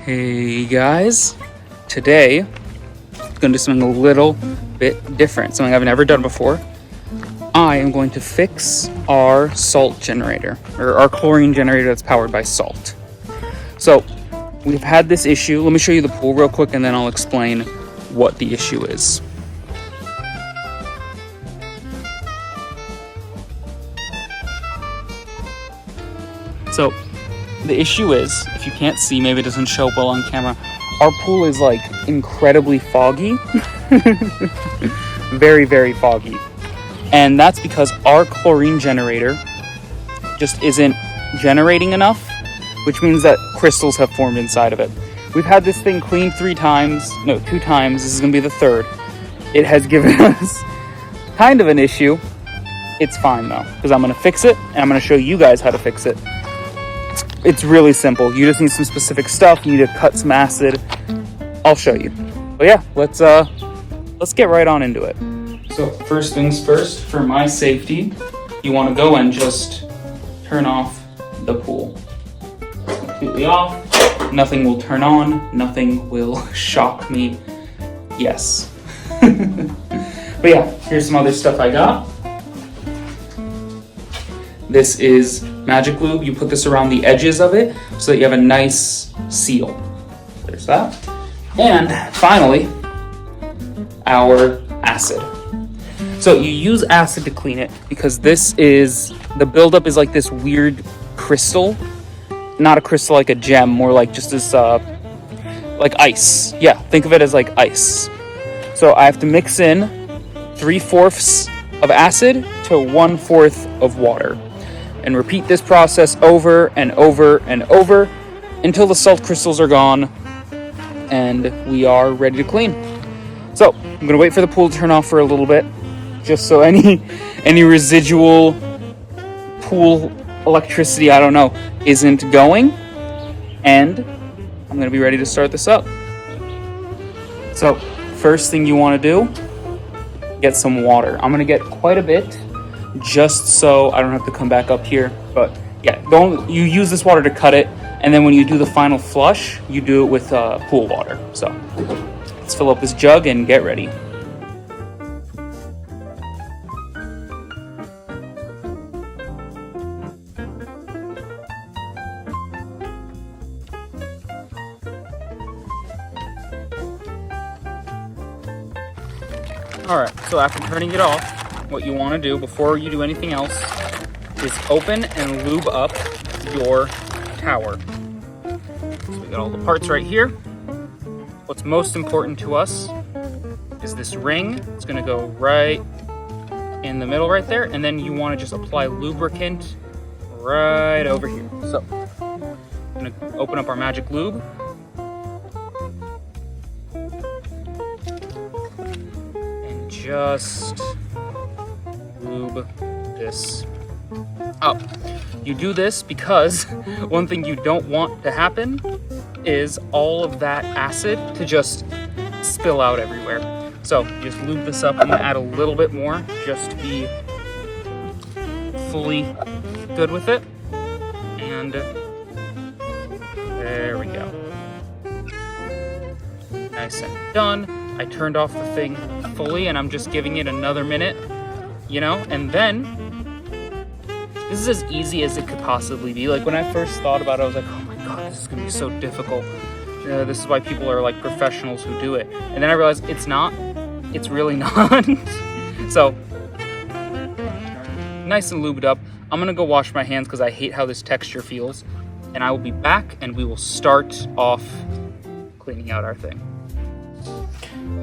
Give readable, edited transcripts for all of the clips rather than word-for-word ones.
Hey guys, today I'm going to do something a little bit different, something I've never done before. I am going to fix our salt generator, or our chlorine generator that's powered by salt. So we've had this issue. Let me show you the pool real quick and then I'll explain what the issue is. So the issue is, if you can't see, maybe it doesn't show well on camera, our pool is like incredibly foggy. Very, very foggy. And that's because our chlorine generator just isn't generating enough, which means that crystals have formed inside of it. We've had this thing cleaned 2 times. This is gonna be the third. It has given us kind of an issue. It's fine though, because I'm gonna fix it and I'm gonna show you guys how to fix it. It's really simple. You just need some specific stuff. You need to cut some acid. I'll show you. But yeah, let's get right on into it. So first things first, for my safety, you want to go and just turn off the pool. Completely off. Nothing will turn on. Nothing will shock me. Yes. But yeah, here's some other stuff I got. This is Magic Lube. You put this around the edges of it so that you have a nice seal. There's that. And finally, our acid. So you use acid to clean it because the buildup is like this weird crystal. Not a crystal like a gem, more like just this, like ice. Yeah, think of it as like ice. So I have to mix in 3/4 of acid to 1/4 of water. And repeat this process over and over and over until the salt crystals are gone and we are ready to clean. So I'm gonna wait for the pool to turn off for a little bit, just so any residual pool electricity, I don't know, isn't going. And I'm gonna be ready to start this up. So first thing you wanna do, get some water. I'm gonna get quite a bit, just so I don't have to come back up here. But yeah, you use this water to cut it, and then when you do the final flush, you do it with pool water. So let's fill up this jug and get ready. All right, so after turning it off, what you want to do before you do anything else is open and lube up your tower. So we got all the parts right here. What's most important to us is this ring. It's going to go right in the middle right there, and then you want to just apply lubricant right over here. So I'm going to open up our Magic Lube. And just lube this up. You do this because one thing you don't want to happen is all of that acid to just spill out everywhere. So just lube this up. I'm gonna add a little bit more just to be fully good with it. And there we go. Nice and done. I turned off the thing fully and I'm just giving it another minute, and then this is as easy as it could possibly be. Like when I first thought about it, I was like, oh my God, this is gonna be so difficult. This is why people are like professionals who do it. And then I realized it's not, it's really not. So nice and lubed up. I'm gonna go wash my hands because I hate how this texture feels. And I will be back and we will start off cleaning out our thing.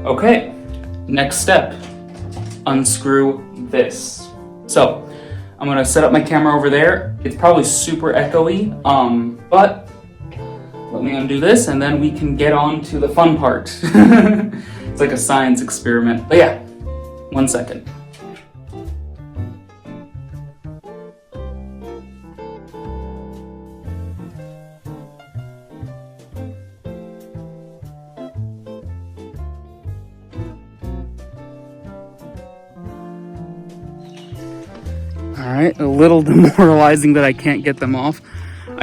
Okay, next step, unscrew this. So I'm gonna set up my camera over there. It's probably super echoey, but let me undo this and then we can get on to the fun part. It's like a science experiment. But yeah, 1 second. All right, a little demoralizing that I can't get them off.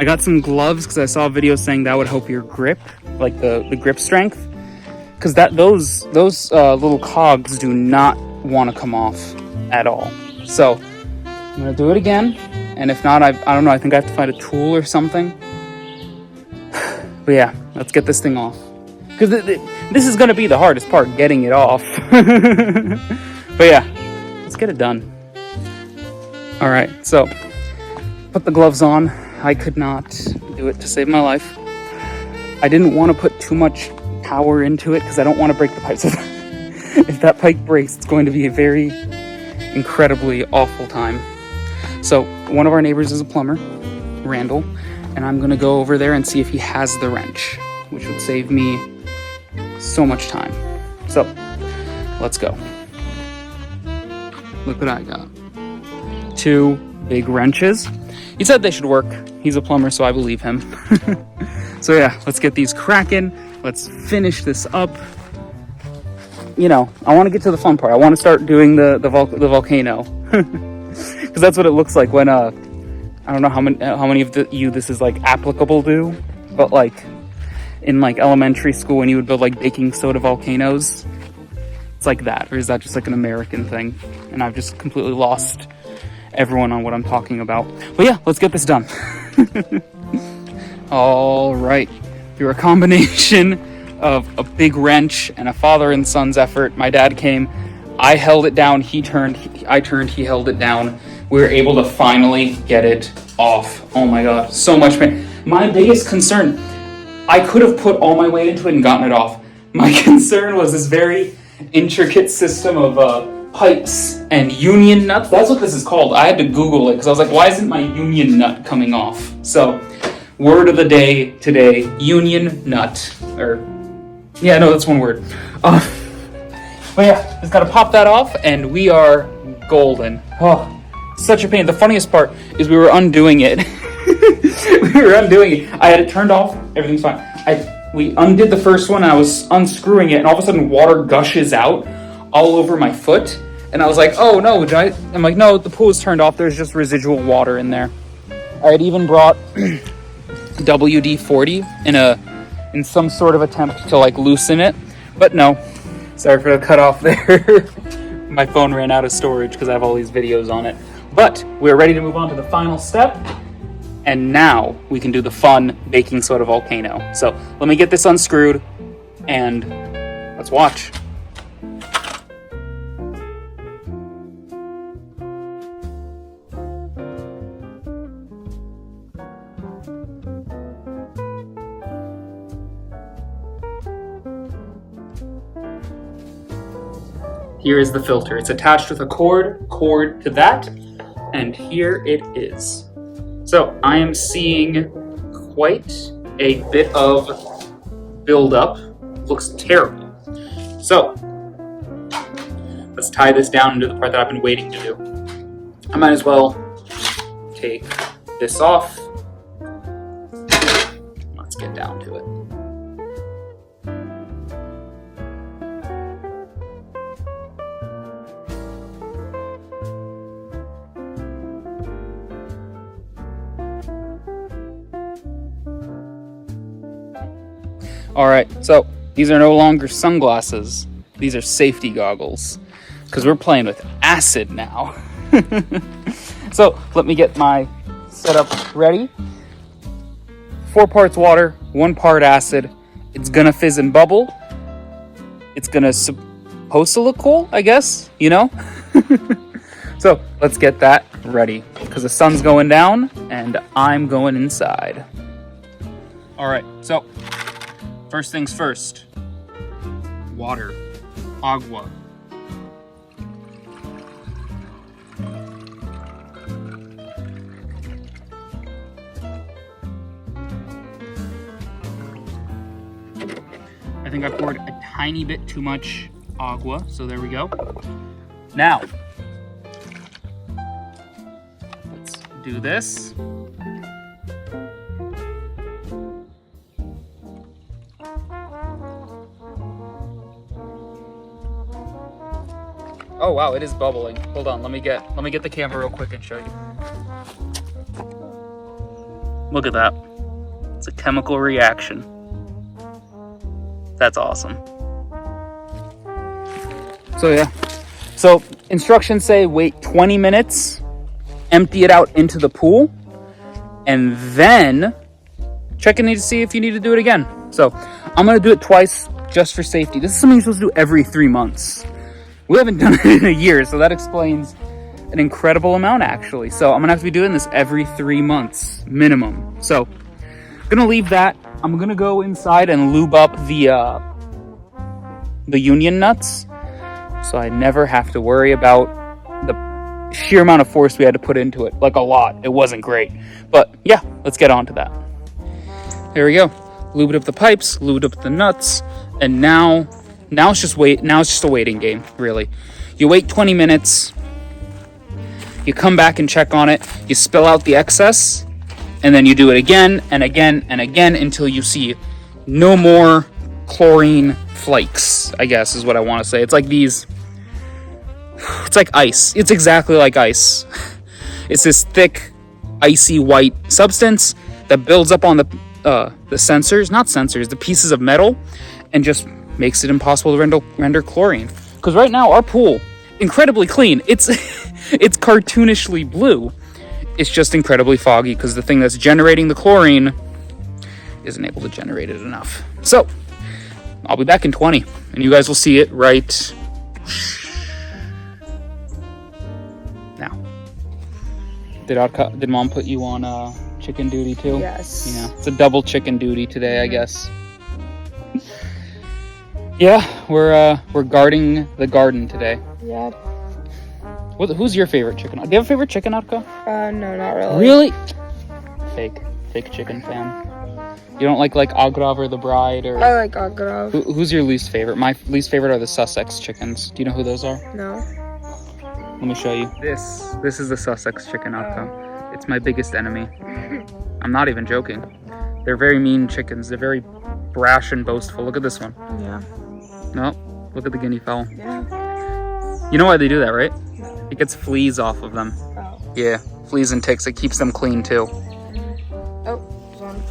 I got some gloves because I saw a video saying that would help your grip, like the grip strength. Because those little cogs do not want to come off at all. So I'm gonna do it again, and if not, I don't know. I think I have to find a tool or something. But yeah, let's get this thing off. Because this is gonna be the hardest part, getting it off. But yeah, let's get it done. All right, so put the gloves on. I could not do it to save my life. I didn't want to put too much power into it because I don't want to break the pipe. So if that pipe breaks, it's going to be a very incredibly awful time. So one of our neighbors is a plumber, Randall, and I'm gonna go over there and see if he has the wrench, which would save me so much time. So let's go. Look what I got. 2 big wrenches. He said they should work. He's a plumber, so I believe him. So yeah, let's get these cracking. Let's finish this up. You know, I want to get to the fun part. I want to start doing the volcano. Because that's what it looks like when I don't know how many of you this is like applicable to, but like in like elementary school when you would build like baking soda volcanoes, it's like that. Or is that just like an American thing and I've just completely lost everyone on what I'm talking about? But yeah, let's get this done. All right, through a combination of a big wrench and a father and son's effort, my dad came, I held it down, he turned, I turned, he held it down. We were able to finally get it off. Oh my God, so much pain. My biggest concern, I could have put all my weight into it and gotten it off. My concern was this very intricate system of pipes and union nuts. That's what this is called. I had to Google it because I was like, why isn't my union nut coming off? So, word of the day today, union nut. Or, yeah, no, that's one word. But yeah, just gotta pop that off and we are golden. Oh, such a pain. The funniest part is we were undoing it. I had it turned off, everything's fine. We undid the first one and I was unscrewing it and all of a sudden water gushes out all over my foot. And I was like, oh no, I'm like, no, the pool is turned off. There's just residual water in there. I had even brought WD-40 in some sort of attempt to like loosen it, but no. Sorry for the cut off there. My phone ran out of storage because I have all these videos on it. But we're ready to move on to the final step. And now we can do the fun baking soda volcano. So let me get this unscrewed and let's watch. Here is the filter. It's attached with a cord to that, and here it is. So I am seeing quite a bit of buildup. Looks terrible. So let's tie this down into the part that I've been waiting to do. I might as well take this off. Let's get down to it. All right, so these are no longer sunglasses. These are safety goggles because we're playing with acid now. So let me get my setup ready. 4 parts water, 1 part acid. It's gonna fizz and bubble. It's gonna supposed to look cool, I guess, you know? So let's get that ready because the sun's going down and I'm going inside. All right, so first things first, water, agua. I think I poured a tiny bit too much agua, so there we go. Now, let's do this. Oh wow, it is bubbling. Hold on, let me get the camera real quick and show you. Look at that. It's a chemical reaction. That's awesome. So yeah. So instructions say wait 20 minutes, empty it out into the pool, and then check in to see if you need to do it again. So I'm gonna do it twice just for safety. This is something you're supposed to do every 3 months. We haven't done it in a year, so that explains an incredible amount actually. So I'm gonna have to be doing this every 3 months minimum. So I'm gonna leave that. I'm gonna go inside and lube up the union nuts, so I never have to worry about the sheer amount of force we had to put into it. Like a lot. It wasn't great. But yeah, let's get on to that. There we go. Lubed up the pipes, lubed up the nuts, and now it's just a waiting game, really. You wait 20 minutes, you come back and check on it, you spill out the excess, and then you do it again and again and again until you see no more chlorine flakes, I guess is what I want to say. It's like it's like ice. It's exactly like ice. It's this thick, icy white substance that builds up on the pieces of metal, and just makes it impossible to render chlorine. Because right now our pool, incredibly clean. It's cartoonishly blue. It's just incredibly foggy because the thing that's generating the chlorine isn't able to generate it enough. So I'll be back in 20, and you guys will see it right now. Did Mom put you on chicken duty too? Yes. Yeah, it's a double chicken duty today, I guess. Yeah, we're guarding the garden today. Yep. Who's your favorite chicken? Do you have a favorite chicken, Arnak? No, not really. Really? Fake chicken fan. You don't like Agrav or the Bride, or? I like Agrav. Who's your least favorite? My least favorite are the Sussex chickens. Do you know who those are? No. Let me show you. This is the Sussex chicken, Arnak. It's my biggest enemy. I'm not even joking. They're very mean chickens. They're very brash and boastful. Look at this one. Yeah. No, look at the guinea fowl. Yeah. You know why they do that, right? It gets fleas off of them. Oh. Yeah, fleas and ticks. It keeps them clean too. Oh, one.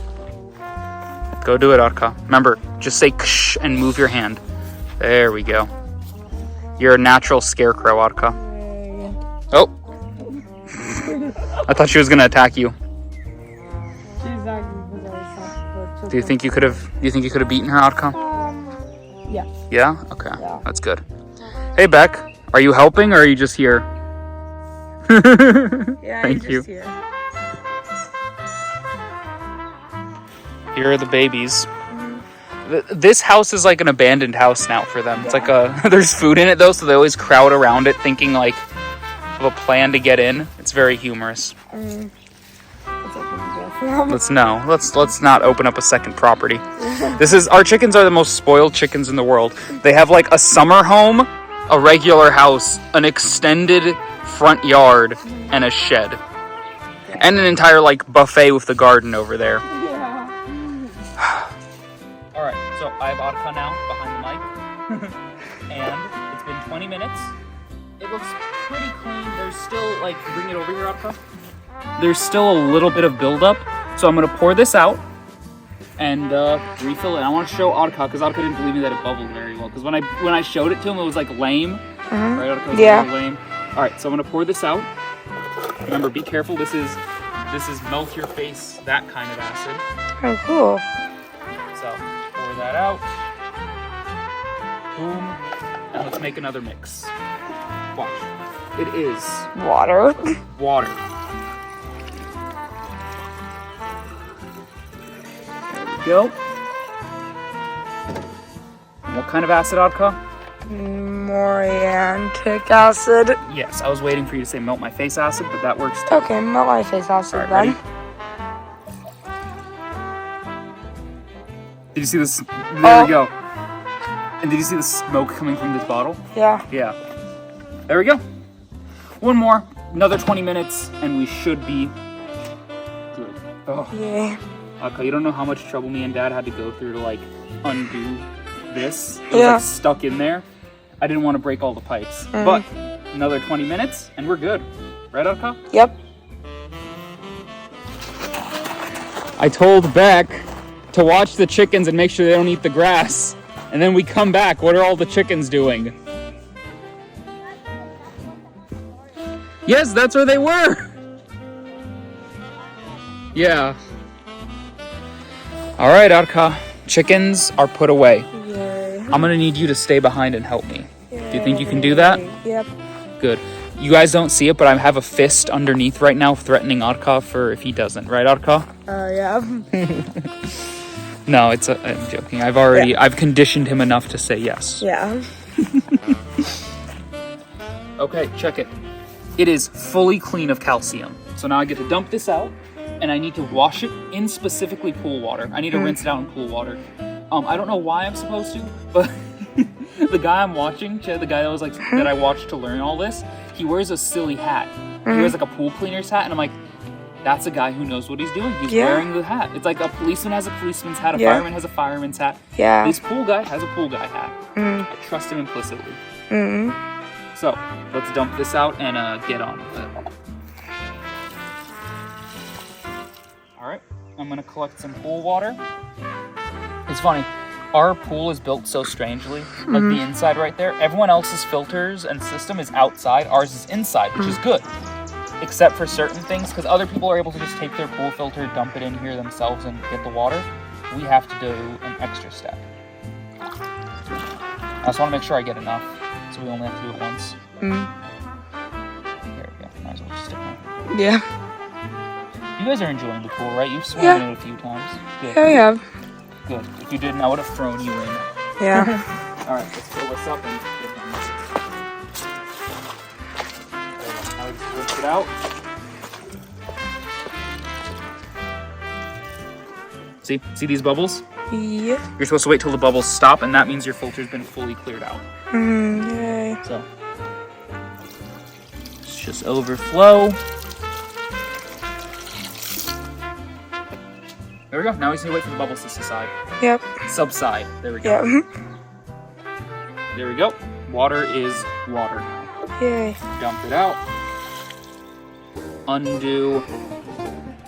Go do it, Arka. Remember, just say ksh and move your hand. There we go. You're a natural scarecrow, Arka. Oh. I thought she was gonna attack you. Do you think you could have beaten her, Arka? Yeah. Yeah? Okay. Yeah. That's good. Hey, Beck. Are you helping or are you just here? Yeah, Thank you. Here. Here are the babies. This house is like an abandoned house now for them. It's like there's food in it though, so they always crowd around it thinking like of a plan to get in. It's very humorous. Let's not open up a second property. Our chickens are the most spoiled chickens in the world. They have like a summer home, a regular house, an extended front yard, and a shed. And an entire like buffet with the garden over there. Yeah. Alright, so I have Arka now behind the mic. And it's been 20 minutes. It looks pretty clean. There's still like, bring it over here, Arka. There's still a little bit of buildup. So I'm gonna pour this out and refill it. I want to show Arka because Arka didn't believe me that it bubbled very well. Because when I showed it to him, it was like lame. Right, Arka? It was a little lame. All right, so I'm gonna pour this out. Remember, be careful. This is melt your face, that kind of acid. Oh, cool. So pour that out. Boom. And let's make another mix. Watch. It is Water. water. Go. What kind of acid, Arka? Moriantic acid. Yes, I was waiting for you to say melt my face acid, but that works too. Okay, melt my face acid Alright, then. ready? Did you see this? There we go. And did you see the smoke coming from this bottle? Yeah. Yeah. There we go. One more, another 20 minutes, and we should be good. Oh. Yeah. Okay, you don't know how much trouble me and Dad had to go through to like undo this. It was Yeah. like stuck in there. I didn't want to break all the pipes. But another 20 minutes and we're good. Right, Arka? Yep. I told Beck to watch the chickens and make sure they don't eat the grass. And then we come back. What are all the chickens doing? Yes, that's where they were. Yeah. All right, Arka. Chickens are put away. Yay. I'm gonna need you to stay behind and help me. Do you think you can do that? Yep. Good. You guys don't see it, but I have a fist underneath right now threatening Arka for if he doesn't. Right, Arka? Yeah. No, I'm joking. I've conditioned him enough to say yes. Yeah. Okay, check it. It is fully clean of calcium. So now I get to dump this out, and I need to wash it in specifically pool water. I need to rinse it out in pool water. I don't know why I'm supposed to, but the guy I'm watching, the guy that was like that I watched to learn all this, he wears a silly hat. He wears like a pool cleaner's hat, and I'm like, that's a guy who knows what he's doing. He's wearing the hat. It's like a policeman has a policeman's hat, a fireman has a fireman's hat. Yeah. This pool guy has a pool guy hat. I trust him implicitly. So, let's dump this out and get on with it. Alright, I'm gonna collect some pool water. It's funny, our pool is built so strangely. Like the inside right there, everyone else's filters and system is outside, ours is inside, which is good. Except for certain things, because other people are able to just take their pool filter, dump it in here themselves, and get the water. We have to do an extra step. I just want to make sure I get enough, so we only have to do it once. There we go. Might as well just stick it. Yeah. You guys are enjoying the pool, right? You've swum in it a few times. Good. Yeah, yeah. Good. If you didn't, I would have thrown you in. Yeah. All right, let's fill this up and get on this. Now we just rinse it out. See these bubbles? Yeah. You're supposed to wait till the bubbles stop, and that means your filter's been fully cleared out. Yay. So, let's just overflow. There we go. Now we just need to wait for the bubbles to subside. Yep. Subside. There we go. Yep. There we go. Water is water now. Yay. Dump it out. Undo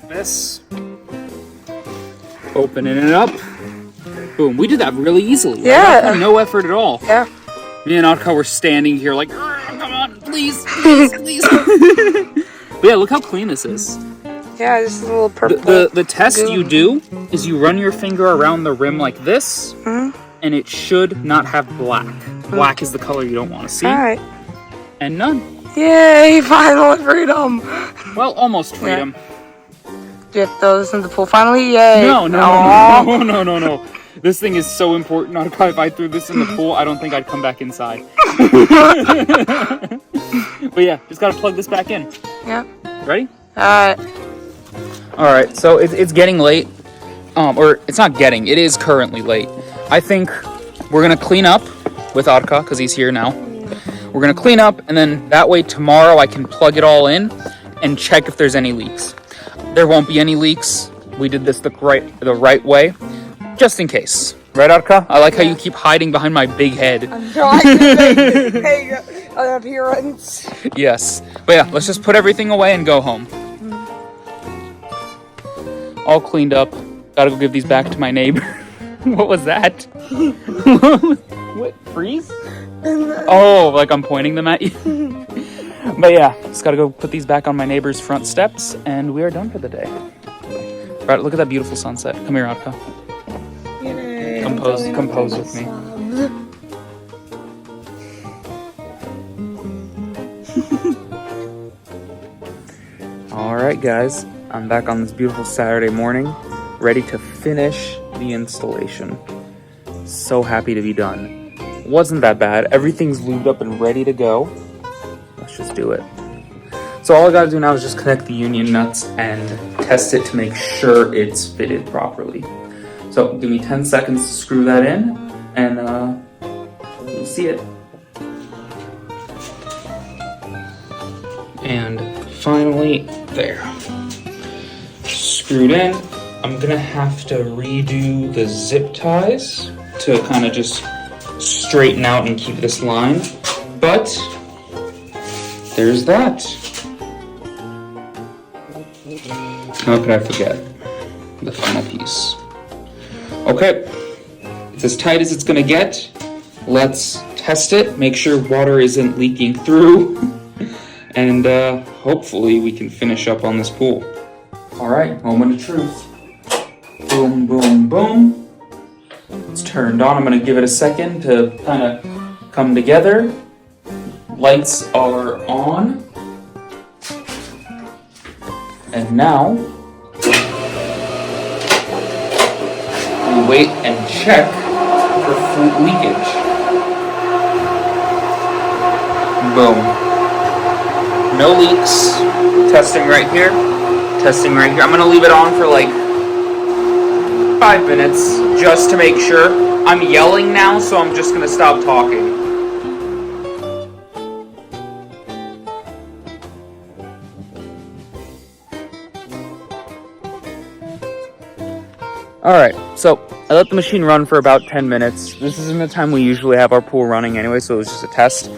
this. Opening it up. Boom. We did that really easily. Yeah. Right? No effort at all. Yeah. Me and Arka were standing here like, come on, please, please, please. But yeah, look how clean this is. Yeah, this is a little purple. The test you do is you run your finger around the rim like this, and it should not have black. Black is the color you don't want to see. Alright. And none. Yay, final freedom. Well, almost freedom. Get those in the pool finally? Yay. No. This thing is so important. Arka, if I threw this in the pool, I don't think I'd come back inside. But yeah, just gotta plug this back in. Yep. Ready? Alright, so it's getting late. Or it's not getting, it is currently late. I think we're gonna clean up with Arka, because he's here now. We're gonna clean up, and then that way tomorrow I can plug it all in and check if there's any leaks. There won't be any leaks. We did this the right way, just in case. Right, Arka? I like how you keep hiding behind my big head. I'm trying to make an appearance. Yes. But yeah, let's just put everything away and go home. All cleaned up. Gotta go give these back to my neighbor. What was that? What? Freeze? Oh, like I'm pointing them at you? But yeah, just gotta go put these back on my neighbor's front steps, and we are done for the day. Right, look at that beautiful sunset. Come here, Arka. Compose with me. Alright guys, I'm back on this beautiful Saturday morning, ready to finish the installation. So happy to be done. Wasn't that bad. Everything's lubed up and ready to go. Let's just do it. So all I gotta do now is just connect the union nuts and test it to make sure it's fitted properly. So give me 10 seconds to screw that in, and you'll see it. And finally, there. Screwed in. I'm gonna have to redo the zip ties to kind of just straighten out and keep this line. But there's that. How could I forget? the final piece. Okay, it's as tight as it's gonna get. Let's test it, make sure water isn't leaking through, and hopefully we can finish up on this pool. All right, moment of truth. Boom, boom, boom. It's turned on. I'm gonna give it a second to kind of come together. Lights are on. And now, we wait and check for fluid leakage. Boom. No leaks. Testing right here. Testing right here. I'm gonna leave it on for like 5 minutes just to make sure. I'm yelling now, so I'm just gonna stop talking. Alright, so I let the machine run for about 10 minutes. This isn't the time we usually have our pool running anyway, so it was just a test.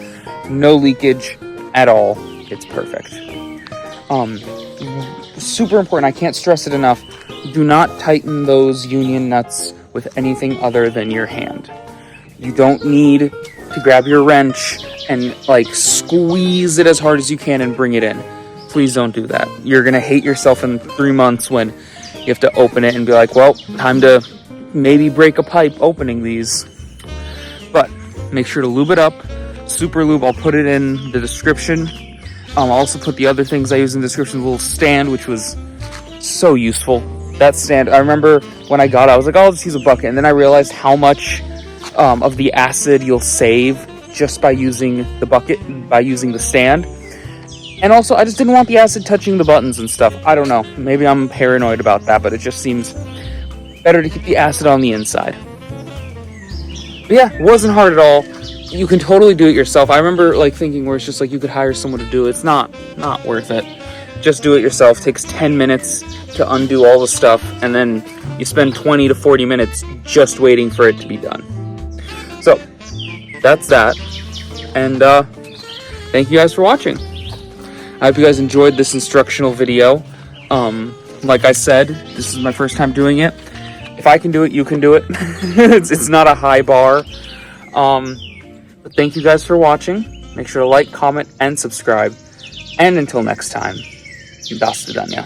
No leakage at all. It's perfect. Super important, I can't stress it enough. Do not tighten those union nuts with anything other than your hand. You don't need to grab your wrench and like squeeze it as hard as you can and bring it in. Please don't do that. You're gonna hate yourself in 3 months when you have to open it and be like, well, time to maybe break a pipe opening these. But make sure to lube it up. Super Lube, I'll put it in the description. I'll also put the other things I use in the description. The little stand, which was so useful. That stand, I remember when I got it, I was like, oh, I'll just use a bucket. And then I realized how much of the acid you'll save just by using the bucket, by using the stand. And also, I just didn't want the acid touching the buttons and stuff. I don't know. Maybe I'm paranoid about that, but it just seems better to keep the acid on the inside. But yeah, it wasn't hard at all. You can totally do it yourself. I remember like thinking where it's just like you could hire someone to do it. It's not worth it. Just do it yourself. It takes 10 minutes to undo all the stuff, and then you spend 20 to 40 minutes just waiting for it to be done. So, that's that. And thank you guys for watching. I hope you guys enjoyed this instructional video. Like I said, this is my first time doing it. If I can do it, you can do it. it's not a high bar. But thank you guys for watching. Make sure to like, comment, and subscribe. And until next time, до свидания.